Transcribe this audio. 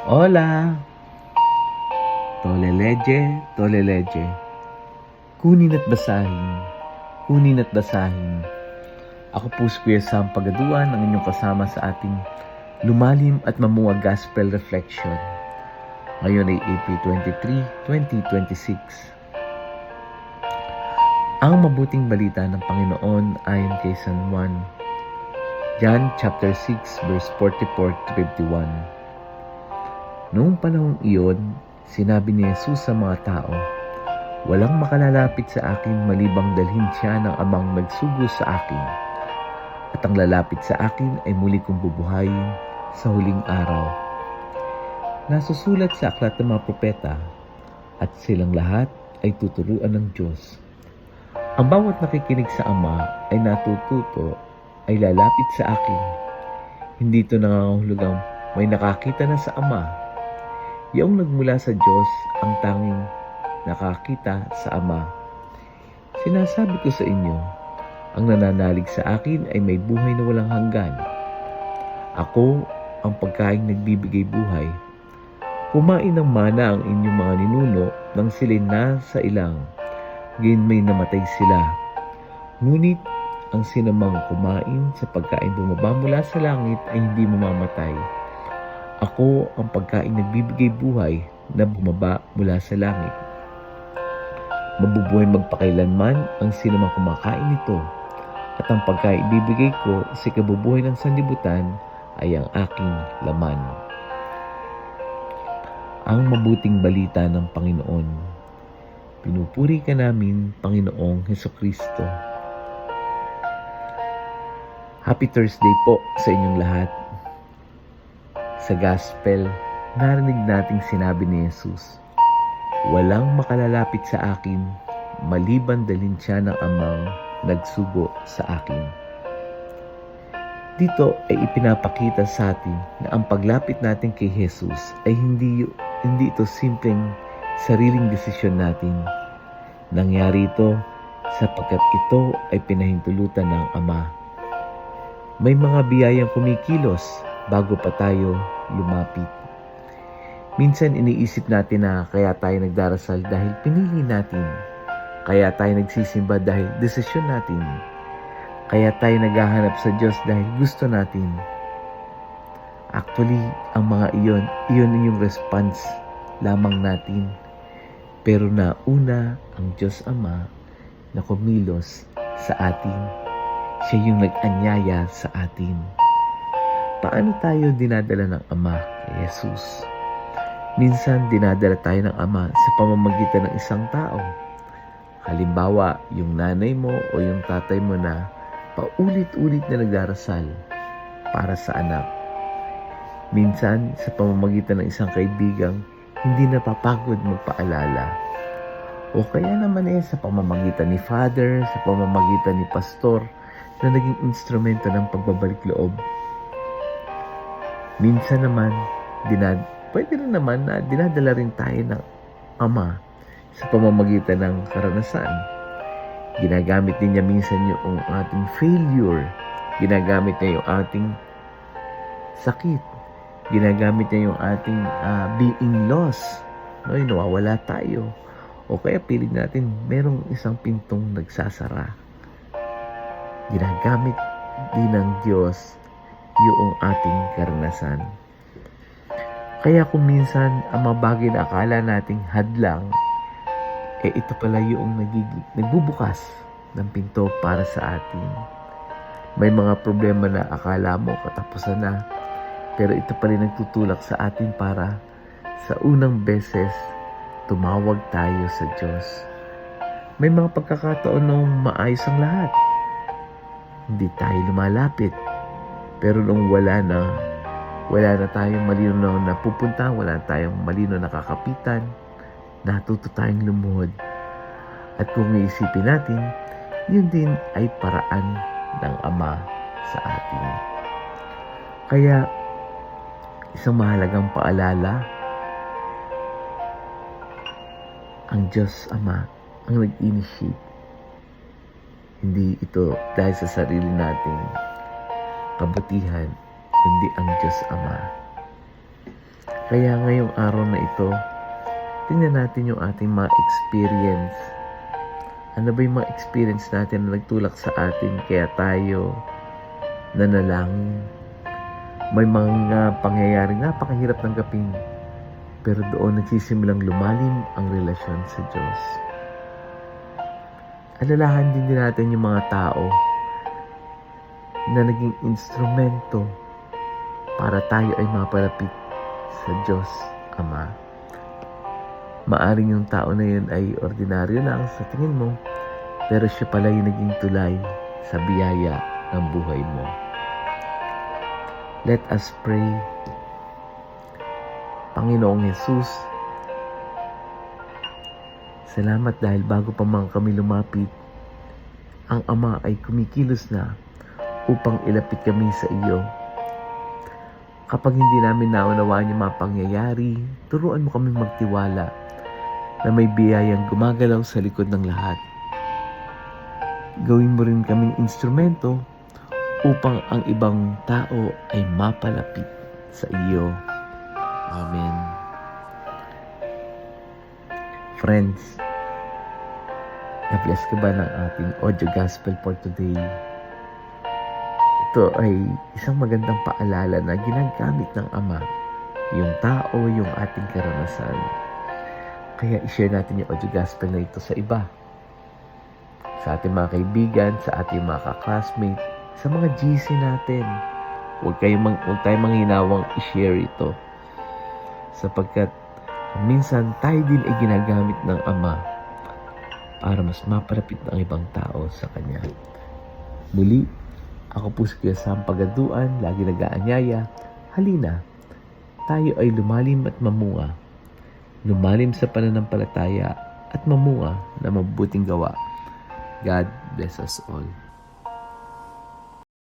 Hola! Toleleje, toleleje. Kunin at basahin. Kunin at basahin. Ako po si Kuya Sam Pagaduan, ang inyong kasama sa ating lumalim at mamuwag Gospel Reflection. Ngayon ay April 23, 2026. Ang mabuting balita ng Panginoon ayon kay San Juan. John chapter 6 verse 44 to 51. Noong panahong iyon, sinabi ni Jesus sa mga tao, "Walang makalalapit sa akin malibang dalhin siya ng amang nagsugo sa akin. At ang lalapit sa akin ay muli kong bubuhayin sa huling araw." Nasusulat sa aklat ng mga propeta, at silang lahat ay tuturuan ng Diyos. Ang bawat nakikinig sa Ama ay natututo ay lalapit sa akin. Hindi ito nangangahulugang may nakakita na sa Ama. Yaong nagmula sa Diyos ang tanging nakakita sa Ama. Sinasabi ko sa inyo, ang nananalig sa akin ay may buhay na walang hanggan. Ako ang pagkaing nagbibigay buhay. Kumain ng mana ang inyong mga ninuno nang sila'y nasa ilang, gayon may namatay sila. Ngunit ang sinamang kumain sa pagkain bumaba mula sa langit ay hindi mamamatay. Ako ang pagkain nagbibigay buhay na bumaba mula sa langit. Mabubuhay magpakailanman ang sinamang kumakain nito, at ang pagkain ibibigay ko sa kabubuhay ng sanlibutan ay ang aking laman. Ang mabuting balita ng Panginoon. Pinupuri ka namin, Panginoong Hesukristo. Happy Thursday po sa inyong lahat. Sa Gospel, narinig nating sinabi ni Jesus, "Walang makalalapit sa akin, maliban dalhin siya ng amang nagsugo sa akin." Dito ay ipinapakita sa atin na ang paglapit natin kay Jesus ay hindi ito simpleng sariling desisyon natin. Nangyari ito sapagkat ito ay pinahintulutan ng Ama. May mga biyayang kumikilos bago pa tayo lumapit. Minsan iniisip natin na kaya tayo nagdarasal dahil pinili natin. Kaya tayo nagsisimba dahil desisyon natin. Kaya tayo naghahanap sa Diyos dahil gusto natin. Actually, ang mga iyon yung response lamang natin. Pero nauna ang Diyos Ama na kumilos sa atin. Siya yung nag-anyaya sa atin. Paano tayo dinadala ng Ama kay Jesus? Minsan dinadala tayo ng Ama sa pamamagitan ng isang tao. Halimbawa, yung nanay mo o yung tatay mo na paulit-ulit na nagdarasal para sa anak. Minsan, sa pamamagitan ng isang kaibigang hindi napapagod magpaalala. O kaya naman sa pamamagitan ni Father, sa pamamagitan ni Pastor, na naging instrumento ng pagbabalik loob. Minsan naman, pwede rin naman na dinadala rin tayo ng Ama sa pamamagitan ng karanasan. Ginagamit din niya minsan yung ating failure. Ginagamit niya yung ating sakit. Ginagamit niya yung ating being lost. No, yung nawawala tayo. O kaya piling natin merong isang pintong nagsasara. Ginagamit din ng Diyos yung ating karanasan. Kaya kung minsan ang mga bagay na akala nating hadlang, ito pala yung nagbubukas ng pinto para sa atin. May mga problema na akala mo katapusan na, pero ito pala nagtutulak sa atin para sa unang beses tumawag tayo sa Diyos. May mga pagkakataon nung maayos ang lahat. Hindi tayo lumalapit. Pero nung wala na tayong malino na pupunta, wala tayong malino na kakapitan, natuto tayong lumuhod. At kung iisipin natin, yun din ay paraan ng Ama sa atin. Kaya, isang mahalagang paalala, ang Diyos Ama ang nag-initiate. Hindi ito dahil sa sarili nating kabutihan, kundi ang Diyos Ama. Kaya ngayong araw na ito, tingnan natin yung ating mga experience. Ano ba yung mga experience natin na nagtulak sa atin kaya tayo nanalangin? May mga pangyayaring napakahirap tanggapin, pero doon nagsisimulang lumalim ang relasyon sa Diyos. Alalahan din natin yung mga tao na naging instrumento para tayo ay mapalapit sa Diyos Ama. Maaring yung tao na yun ay ordinaryo lang sa tingin mo, pero siya pala yung naging tulay sa biyaya ng buhay mo. Let us pray. Panginoong Jesus, salamat dahil bago pa man kami lumapit, ang Ama ay kumikilos na upang ilapit kami sa iyo. Kapag hindi namin naunawaan yung mga pangyayari, turuan mo kami magtiwala na may biyayang gumagalaw sa likod ng lahat. Gawin mo rin kaming instrumento upang ang ibang tao ay mapalapit sa iyo. Amen. Friends, na-bless ka ba ng ating audio gospel for today? Ito ay isang magandang paalala na ginagamit ng Ama yung tao, yung ating karanasan. Kaya i-share natin yung audio gospel na ito sa iba. Sa ating mga kaibigan, sa ating mga ka-classmate, sa mga GC natin. Huwag tayong manghinawang i-share ito. Sapagkat minsan tayo din ay ginagamit ng Ama para mas mapalapit ng ibang tao sa Kanya. Muli, ako po si Kuya Sam Pagaduan, lagi nag-aanyaya. Halina, tayo ay lumalim at mamunga. Lumalim sa pananampalataya at mamunga na mabuting gawa. God bless us all.